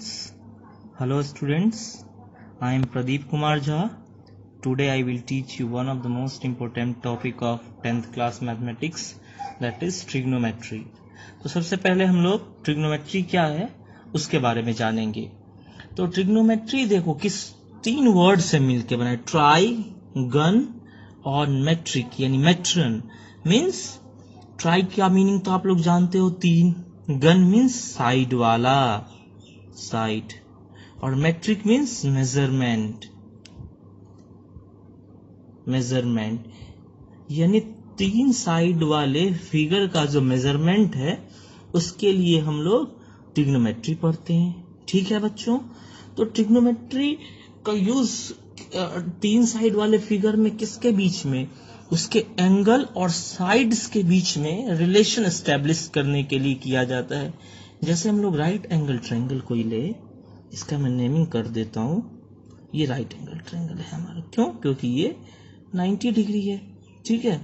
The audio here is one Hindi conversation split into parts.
students. Hello students. I am Pradeep Kumar Jha. Today I will teach you one of the most important topic of 10th class mathematics, that is trigonometry. तो सबसे पहले हम लोग ट्रिग्नोमेट्री क्या है उसके बारे में जानेंगे. तो ट्रिग्नोमेट्री देखो किस तीन वर्ड से मिलके बना है, ट्राई, गन और मेट्रिक यानी मेट्रन. मीन्स ट्राई का मीनिंग तो आप लोग जानते हो, तीन. गन मीन्स साइड वाला, साइड. और मेट्रिक मीन्स मेजरमेंट, मेजरमेंट यानी तीन साइड वाले फिगर का जो मेजरमेंट है उसके लिए हम लोग ट्रिग्नोमेट्री पढ़ते हैं. ठीक है बच्चों. तो ट्रिग्नोमेट्री का यूज तीन साइड वाले फिगर में किसके बीच में, उसके एंगल और साइड्स के बीच में रिलेशन एस्टेब्लिश करने के लिए किया जाता है. जैसे हम लोग राइट एंगल ट्रायंगल को ही ले, इसका मैं नेमिंग कर देता हूं. ये राइट एंगल ट्रायंगल है हमारा. क्यों? क्योंकि ये 90 डिग्री है. ठीक है,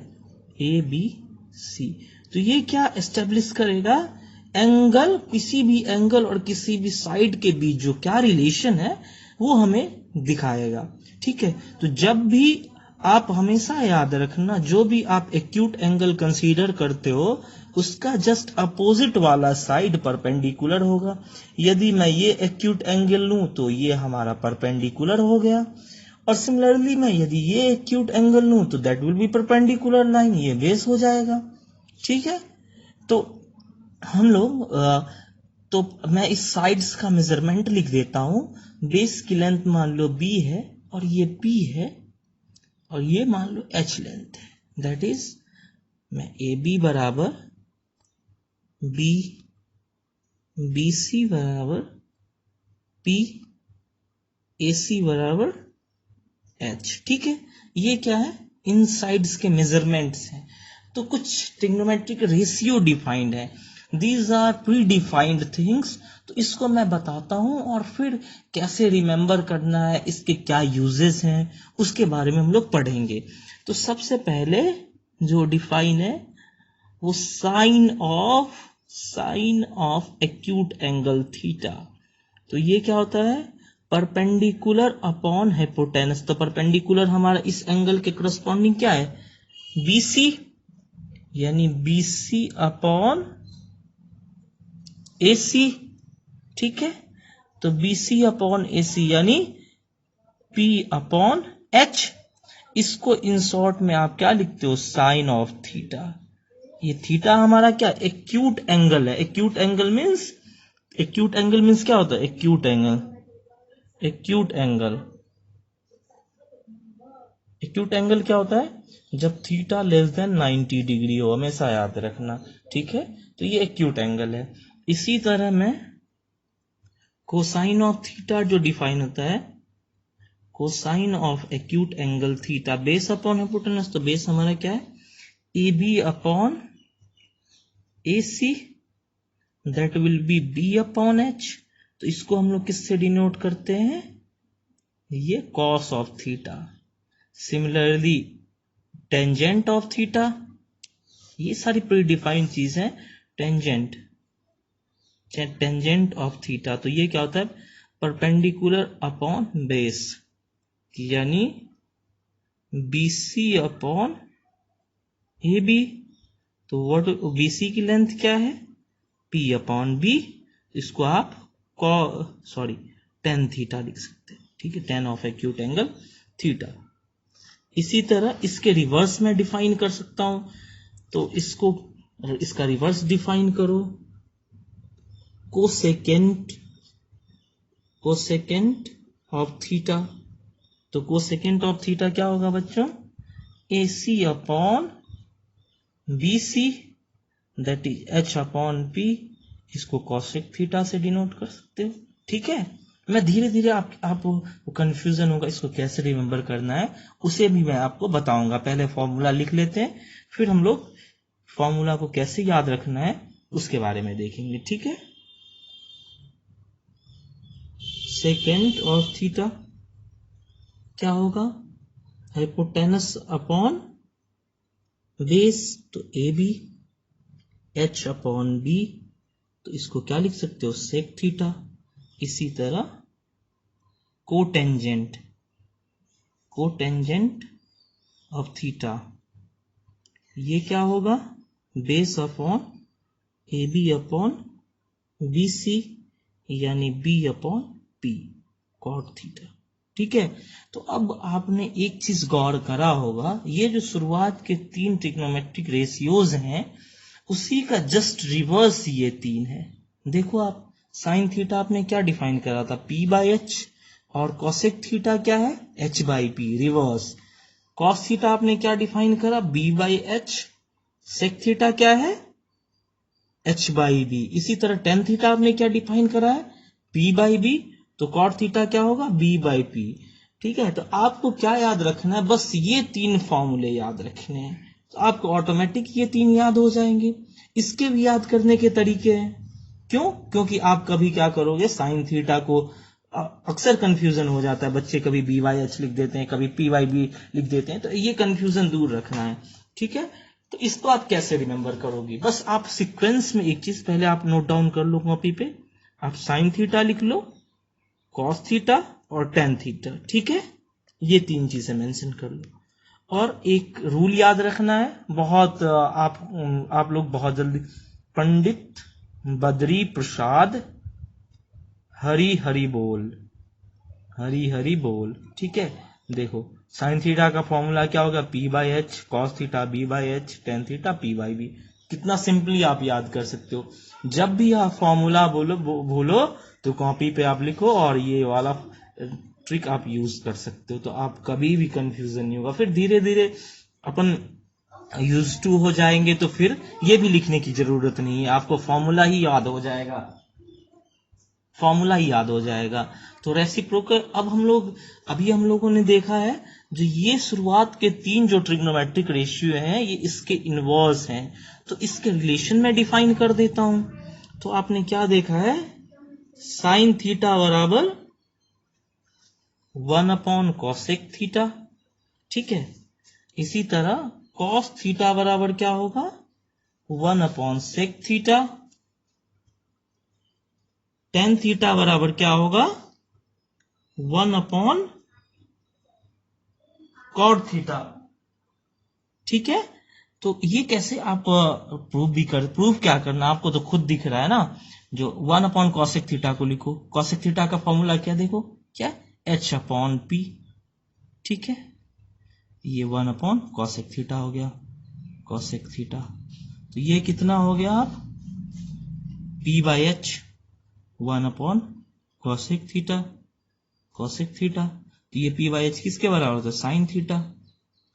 ए बी सी. तो ये क्या एस्टेब्लिश करेगा, एंगल, किसी भी एंगल और किसी भी साइड के बीच जो क्या रिलेशन है वो हमें दिखाएगा. ठीक है. तो जब भी आप हमेशा याद रखना, जो भी आप एक्यूट एंगल कंसीडर करते हो उसका जस्ट अपोजिट वाला साइड परपेंडिकुलर होगा. यदि मैं ये एक्यूट एंगल लूं तो ये हमारा परपेंडिकुलर हो गया, और सिमिलरली मैं यदि ये एक्यूट एंगल लूं तो that will be perpendicular line, ये बेस हो जाएगा. ठीक है. तो हम लोग तो मैं इस साइड्स का मेजरमेंट लिख देता हूं. बेस की लेंथ मान लो b है और ये p है और ये मान लो h लेंथ है. दैट इज मैं AB बराबर B, BC बराबर P, AC बराबर H. ठीक है. ये क्या है, इन साइड्स के मेजरमेंट्स हैं. तो कुछ ट्रिग्नोमेट्रिक रेशियो डिफाइंड है. These are pre defined things. तो इसको मैं बताता हूं और फिर कैसे रिमेंबर करना है, इसके क्या यूजेस हैं, उसके बारे में हम लोग पढ़ेंगे. तो सबसे पहले जो डिफाइन है वो sine of acute angle theta. तो ये क्या होता है, परपेंडिकुलर अपॉन हाइपोटेनस. तो परपेंडिकुलर हमारा इस एंगल के करस्पॉन्डिंग क्या है, BC, यानी BC अपॉन AC. ठीक है. तो BC अपॉन AC यानी P अपॉन H. इसको इन शॉर्ट में आप क्या लिखते हो, साइन ऑफ थीटा. ये थीटा हमारा क्या, एक्यूट एंगल है. एक्यूट एंगल मीन्स क्या होता है, एक्यूट एंगल क्या होता है, जब थीटा लेस देन 90 डिग्री हो, हमेशा याद रखना. ठीक है. तो ये एक्यूट एंगल है. इसी तरह में कोसाइन ऑफ थीटा जो डिफाइन होता है, cosine of acute angle theta base upon hypotenuse. तो बेस हमारा क्या है, AB upon AC, that will be B upon H. तो इसको हम लोग किससे डिनोट करते हैं, ये cos of theta. Similarly tangent of theta, ये सारी प्री डिफाइंड चीज है. टेंजेंट ऑफ थीटा, तो ये क्या होता है, परपेंडिकुलर अपॉन बेस, यानी BC अपॉन AB. तो व्हाट BC की लेंथ क्या है, P अपॉन B. इसको आप tan थीटा लिख सकते हैं. ठीक है, tan of acute angle theta. इसी तरह इसके रिवर्स में डिफाइन कर सकता हूं. तो इसका रिवर्स डिफाइन करो, कोसेकेंट ऑफ थीटा. तो कोसेकेंट ऑफ थीटा क्या होगा बच्चों, AC upon BC, that is H upon P. इसको कोसेक थीटा से डिनोट कर सकते हो. ठीक है. मैं धीरे धीरे आपको कंफ्यूजन होगा इसको कैसे रिमेंबर करना है उसे भी मैं आपको बताऊंगा. पहले फॉर्मूला लिख लेते हैं, फिर हम लोग फॉर्मूला को कैसे याद रखना है उसके बारे में देखेंगे. ठीक है. सेकेंड ऑफ थीटा क्या होगा, हाइपोटेनस अपॉन बेस. तो AB, H अपॉन B. तो इसको क्या लिख सकते हो, सेक थीटा. इसी तरह कोटेंजेंट ऑफ थीटा, ये क्या होगा, base upon A B upon B C यानी B upon P cot theta. ठीक है, तो अब आपने एक चीज गौर करा होगा, ये जो शुरुआत के 3 ट्रिग्नोमेट्रिक रेशियोज हैं उसी का जस्ट रिवर्स ये 3 है। देखो आप, साइन थीटा आपने क्या डिफाइन करा था, पी बाई एच, और कॉसेक थीटा क्या है, H by P, reverse. Cos theta आपने क्या डिफाइन करा, B by H, sec theta क्या है, एच बाई बी। इसी तरह टेन थीटा आपने क्या डिफाइन करा है, पी बाई बी, तो कॉट थीटा क्या होगा, बी बाई पी। ठीक है, तो आपको क्या याद रखना है, बस ये 3 फॉर्मूले याद रखने हैं, तो आपको ऑटोमेटिक ये 3 याद हो जाएंगे। इसके भी याद करने के तरीके हैं, क्यों, क्योंकि आप कभी क्या करोगे, साइन थीटा को अक्सर कंफ्यूजन हो जाता है, बच्चे कभी बी वाई एच लिख देते हैं, कभी पी वाई बी लिख देते हैं, तो ये कंफ्यूजन दूर रखना है। ठीक है, तो इसको आप कैसे रिमेंबर करोगे, बस आप सीक्वेंस में एक चीज पहले आप नोट डाउन कर लो कॉपी पे, आप साइन थीटा लिख लो, कॉस थीटा और टेन थीटा। ठीक है, ये 3 चीजें मेंशन कर लो। और एक रूल याद रखना है, बहुत आप लोग बहुत जल्दी, पंडित बद्री प्रसाद हरी हरी बोल, हरी हरी बोल। ठीक है, देखो साइन थीटा का फॉर्मूला क्या होगा, P by H, cos theta B by H, tan theta P by B. कितना सिंपली आप याद कर सकते हो। जब भी आप फॉर्मूला भूलो तो कॉपी पे आप लिखो और ये वाला ट्रिक आप यूज कर सकते हो, तो आप कभी भी कंफ्यूजन नहीं होगा। फिर धीरे धीरे अपन यूज टू हो जाएंगे, तो फिर ये भी लिखने की जरूरत नहीं है, आपको फॉर्मूला ही याद हो जाएगा, फॉर्मूला ही याद हो जाएगा। तो रेसिप्रोकल, अब अभी हम लोगों ने देखा है, जो ये शुरुआत के 3 जो ट्रिग्नोमेट्रिक रेशियो हैं ये इसके इनवर्स हैं, तो इसके रिलेशन में डिफाइन कर देता हूं। तो आपने क्या देखा है, साइन थीटा बराबर 1 अपॉन कॉसेक थीटा। ठीक है, इसी तरह कॉस थीटा बराबर क्या होगा, 1 upon sec theta. Tan theta बराबर क्या होगा, 1 अपॉन कॉट थीटा। ठीक है, तो ये कैसे आप प्रूफ क्या करना, आपको तो खुद दिख रहा है ना, जो 1 अपॉन कॉसेक थीटा को लिखो, कॉसेक थीटा का फॉर्मूला क्या, देखो क्या, एच अपॉन पी। ठीक है, ये 1 अपॉन कॉसेक थीटा हो गया, कॉसेक थीटा, तो ये कितना हो गया आप, P by H 1 upon cosec theta, cosec theta, तो ये पी बाई एच किसके बराबर होता है, साइन थीटा।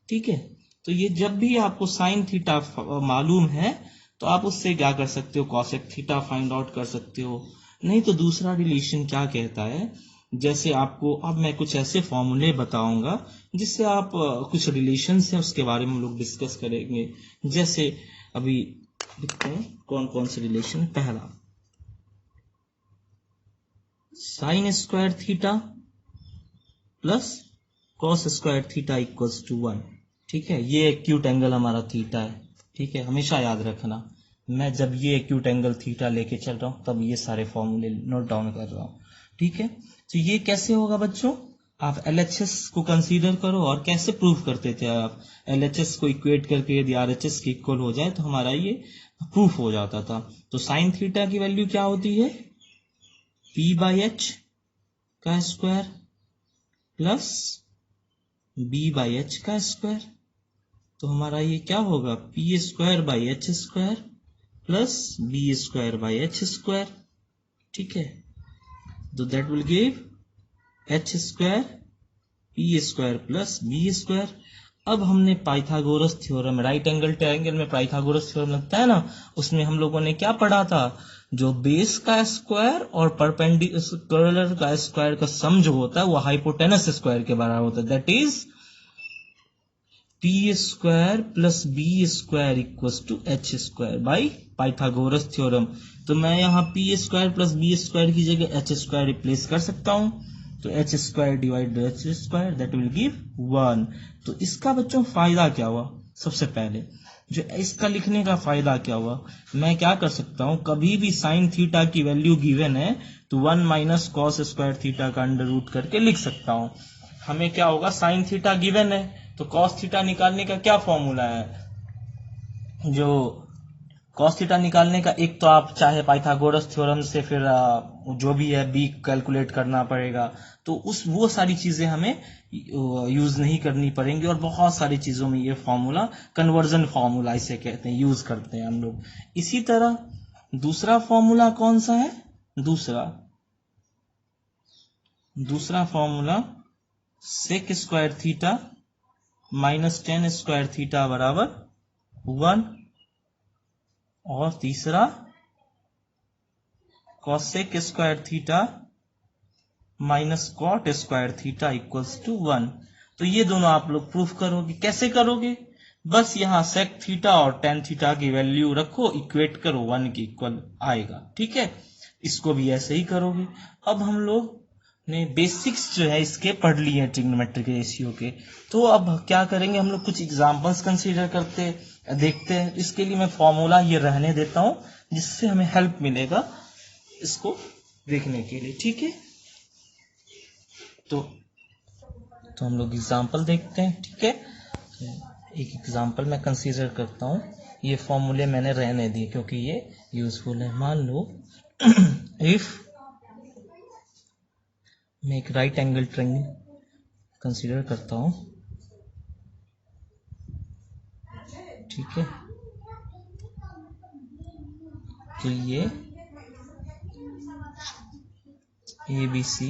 ठीक है, तो ये जब भी आपको साइन थीटा मालूम है तो आप उससे क्या कर सकते हो, कॉसेक थीटा फाइंड आउट कर सकते हो। नहीं तो दूसरा रिलेशन क्या कहता है, जैसे आपको अब मैं कुछ ऐसे फॉर्मूले बताऊंगा जिससे आप कुछ रिलेशन है उसके बारे में हम लोग डिस्कस करेंगे। जैसे अभी लिखते हैं कौन कौन से रिलेशन। पहला, sine square theta plus cos square theta equals to 1। ठीक है, ये एक्यूट एंगल हमारा थीटा है। ठीक है, हमेशा याद रखना, मैं जब ये एक्यूट एंगल थीटा लेके चल रहा हूं तब ये सारे फॉर्मूले नोट डाउन कर रहा हूं। ठीक है, तो ये कैसे होगा बच्चों, आप LHS को कंसीडर करो, और कैसे प्रूफ करते थे आप, LHS को इक्वेट करके यदि RHS के इक्वल हो जाए तो हमारा ये प्रूफ हो जाता था। तो साइन थीटा की वैल्यू क्या होती है, पी बाई एच का square plus B by H का स्क्वायर, तो हमारा ये क्या होगा, P square by H square plus B square by H square. ठीक है, तो that will give H square P square plus B square. अब हमने Pythagoras theorem, right angle triangle में पाइथागोरस थ्योरम लगता है ना, उसमें हम लोगों ने क्या पढ़ा था, जो बेस का स्क्वायर और परपेंडिकुलर का स्क्वायर का सम जो होता है वो हाइपोटेनस स्क्वायर के बराबर होता है, that is P square plus B square equals to H square by Pythagoras theorem. तो मैं यहाँ P square plus B square की जगह एच स्क्वायर रिप्लेस कर सकता हूं, तो H square divide by H square that will give 1। तो इसका बच्चों फायदा क्या हुआ, सबसे पहले जो इसका लिखने का फायदा क्या हुआ, मैं क्या कर सकता हूं, कभी भी साइन थीटा की वैल्यू गिवन है तो 1 माइनस कॉस स्क्वायर थीटा का अंडर रूट करके लिख सकता हूं। हमें क्या होगा, साइन थीटा गिवन है तो कॉस थीटा निकालने का क्या फॉर्मूला है, जो कॉस थीटा निकालने का एक तो आप चाहे पाइथागोरस थ्योरम से फिर जो भी है बी कैलकुलेट करना पड़ेगा, तो वो सारी चीजें हमें यूज नहीं करनी पड़ेंगी और बहुत सारी चीजों में ये फॉर्मूला कन्वर्जन फॉर्मूला इसे कहते हैं, यूज करते हैं हम लोग। इसी तरह दूसरा फॉर्मूला कौन सा है, दूसरा formula sec square theta minus tan square theta बराबर 1 और तीसरा cosec square theta minus cot square theta equals to 1। तो ये दोनों आप लोग प्रूफ करोगे। कैसे करोगे, बस यहां सेक थीटा और टेन थीटा की वैल्यू रखो, इक्वेट करो, 1 के इक्वल आएगा। ठीक है, इसको भी ऐसे ही करोगे। अब हम लोग ने बेसिक्स जो है इसके पढ़ लिए हैं ट्रिग्नोमेट्रिक रेशियो के, तो अब क्या करेंगे हम लोग, कुछ एग्जांपल्स कंसीडर देखते हैं। इसके लिए मैं फॉर्मूला ये रहने देता हूं जिससे हमें हेल्प मिलेगा इसको देखने के लिए। ठीक है, तो हम लोग एग्जांपल देखते हैं। ठीक है, एक एग्जांपल मैं कंसीडर करता हूं, ये फॉर्मूले मैंने रहने दिए क्योंकि ये यूजफुल है। मान लो इफ मैं एक राइट एंगल ट्रायंगल कंसीडर करता हूं, ठीक है, तो ये ABC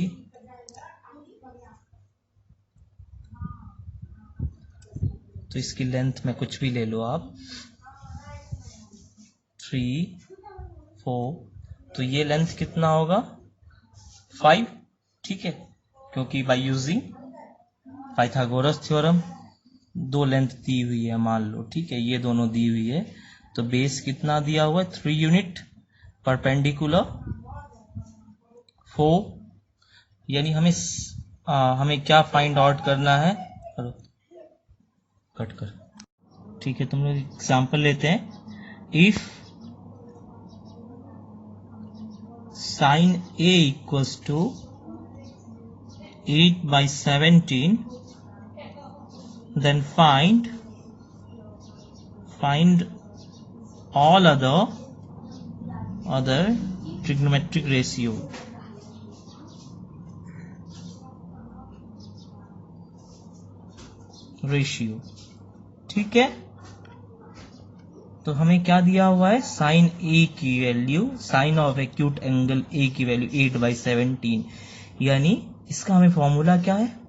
तो इसकी लेंथ में कुछ भी ले लो आप, 3, 4, तो ये लेंथ कितना होगा, 5। ठीक है, क्योंकि बाय यूजिंग पाइथागोरस थ्योरम दो लेंथ दी हुई है मान लो। ठीक है, ये दोनों दी हुई है, तो बेस कितना दिया हुआ है, 3 यूनिट, परपेंडिकुलर 4, यानी हमें क्या फाइंड आउट करना है, कट कर। ठीक है, तुम लोग एग्जाम्पल लेते हैं। If sine A equals to 8/17, then find all other trigonometric ratio. ठीक है, तो हमें क्या दिया हुआ है, साइन A की value, sine of acute angle A की वैल्यू 8/17, यानी इसका हमें फॉर्मूला क्या है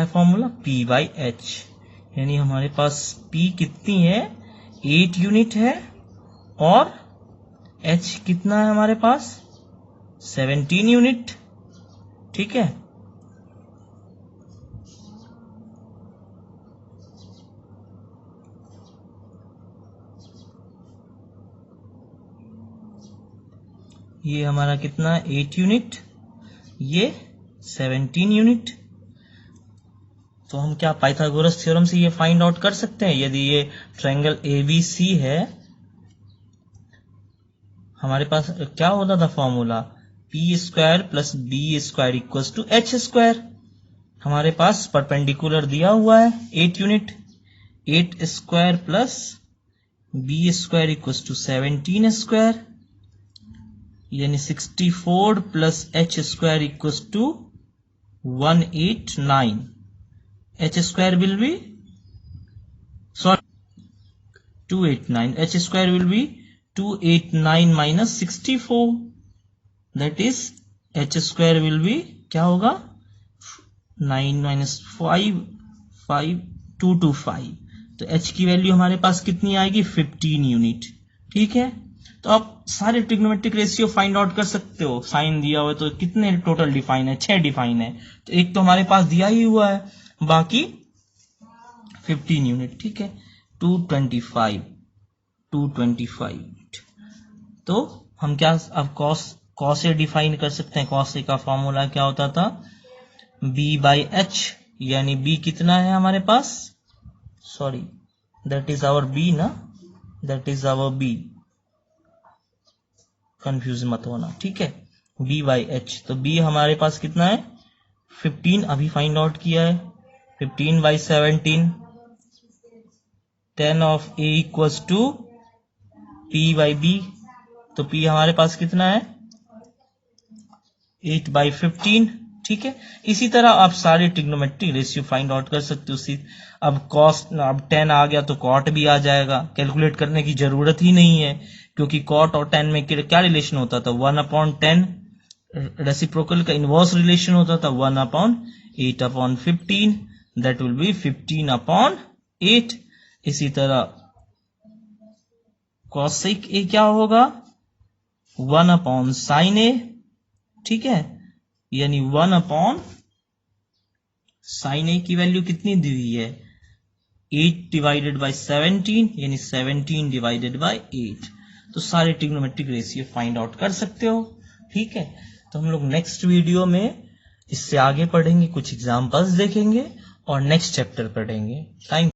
फॉर्मूला, P/H, यानी हमारे पास P कितनी है, 8 यूनिट है और H कितना है हमारे पास, 17 यूनिट। ठीक है, ये हमारा कितना है, 8 यूनिट, ये 17 यूनिट। तो हम क्या पाइथागोरस थ्योरम से ये फाइंड आउट कर सकते हैं, यदि ये ट्रायंगल ABC है, हमारे पास क्या होता था formula, P² + B² equals to H²। हमारे पास परपेंडिकुलर दिया हुआ है 8 यूनिट, 8² + B² इक्वल्स टू 17², यानी 64 + H² equals to 189। H² will be 289. H² will be 289 minus 64. That is H² will be क्या होगा, 9 minus 5, 225। तो H की वैल्यू हमारे पास कितनी आएगी, 15 यूनिट। ठीक है, तो आप सारे ट्रिग्नोमेट्रिक रेशियो फाइंड आउट कर सकते हो। साइन दिया हुआ है तो कितने टोटल डिफाइन है, 6 डिफाइन है, तो एक तो हमारे पास दिया ही हुआ है, बाकी 15 यूनिट। ठीक है, 225। तो हम क्या अब कॉस ए डिफाइन कर सकते हैं। कॉस ए का फॉर्मूला क्या होता था, B/H, यानी B कितना है हमारे पास, sorry that is our B ना, that is our B, confuse मत होना। ठीक है, b बाई एच। तो b हमारे पास कितना है 15, अभी फाइंड आउट किया है। 15 by 17, 10 of a equals to p by b। तो p हमारे पास कितना है 8 बाई 15। ठीक है, इसी तरह आप सारे ट्रिग्नोमेट्रिक रेशियो फाइंड आउट कर सकते हो। अब कॉस्ट, अब 10 आ गया तो कॉट भी आ जाएगा, कैलकुलेट करने की जरूरत ही नहीं है, क्योंकि कॉट और 10 में क्या रिलेशन होता था 1/10। रेसिप्रोकल का इनवर्स रिलेशन होता था 1/8/15, दैट विल बी 15/8। इसी तरह कॉसेक ए क्या होगा 1/sin a। ठीक है, यानी 1/sin a की वैल्यू कितनी दी हुई है 8 डिवाइडेड बाई 17, यानी 17 डिवाइडेड बाई 8। तो सारे ट्रिग्नोमेट्रिक रेशियो फाइंड आउट कर सकते हो। ठीक है, तो हम लोग नेक्स्ट वीडियो में इससे आगे पढ़ेंगे, कुछ एग्जांपल्स देखेंगे और नेक्स्ट चैप्टर पढ़ेंगे। थैंक